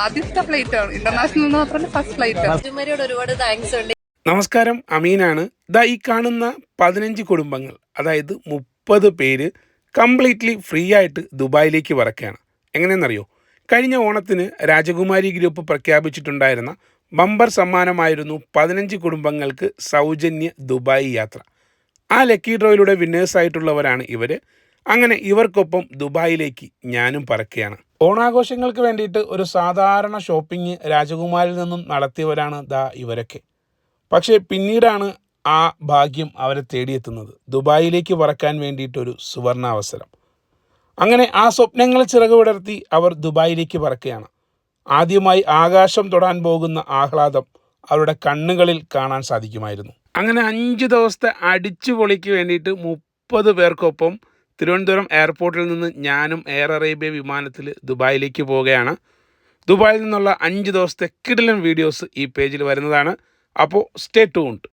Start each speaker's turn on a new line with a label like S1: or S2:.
S1: ആദ്യത്തെ ഫ്ലൈറ്റ് ആണ്, ഇന്റർനാഷണൽ മാത്രമല്ല ഫസ്റ്റ് ഫ്ലൈറ്റ്.
S2: ഒരുപാട് താങ്ക്സ് ഉണ്ട്.
S3: നമസ്കാരം, അമീനാണ്. ഈ കാണുന്ന 15 കുടുംബങ്ങൾ, അതായത് 30 പേര് കംപ്ലീറ്റ്ലി ഫ്രീ ആയിട്ട് ദുബായിലേക്ക് പറക്കുകയാണ്. എങ്ങനെയെന്നറിയോ? കഴിഞ്ഞ ഓണത്തിന് രാജകുമാരി ഗ്രൂപ്പ് പ്രഖ്യാപിച്ചിട്ടുണ്ടായിരുന്ന ബമ്പർ സമ്മാനമായിരുന്നു 15 കുടുംബങ്ങൾക്ക് സൗജന്യ ദുബായ് യാത്ര. ആ ലക്കി ഡ്രോയിലൂടെ വിന്നേഴ്സായിട്ടുള്ളവരാണ് ഇവർ. അങ്ങനെ ഇവർക്കൊപ്പം ദുബായിലേക്ക് ഞാനും പറക്കുകയാണ്. ഓണാഘോഷങ്ങൾക്ക് വേണ്ടിയിട്ട് ഒരു സാധാരണ ഷോപ്പിംഗ് രാജകുമാരിൽ നിന്നും നടത്തിയവരാണ് ഇവരൊക്കെ. പക്ഷേ പിന്നീടാണ് ആ ഭാഗ്യം അവരെ തേടിയെത്തുന്നത്. ദുബായിലേക്ക് പറക്കാൻ വേണ്ടിയിട്ടൊരു സുവർണാവസരം. അങ്ങനെ ആ സ്വപ്നങ്ങൾ ചിറകുവിടർത്തി അവർ ദുബായിലേക്ക് പറക്കുകയാണ്. ആദ്യമായി ആകാശം തൊടാൻ പോകുന്ന ആഹ്ലാദം അവരുടെ കണ്ണുകളിൽ കാണാൻ സാധിക്കുമായിരുന്നു. അങ്ങനെ 5 ദിവസത്തെ അടിച്ചുപൊളിക്ക് വേണ്ടിയിട്ട് 30 പേർക്കൊപ്പം തിരുവനന്തപുരം എയർപോർട്ടിൽ നിന്ന് ഞാനും എയർ അറേബ്യ വിമാനത്തിൽ ദുബായിലേക്ക് പോവുകയാണ്. ദുബായിൽ നിന്നുള്ള 5 ദിവസത്തെ കിടിലൻ വീഡിയോസ് ഈ പേജിൽ വരുന്നതാണ്. അപ്പോൾ സ്റ്റേ ട്യൂൺഡ്.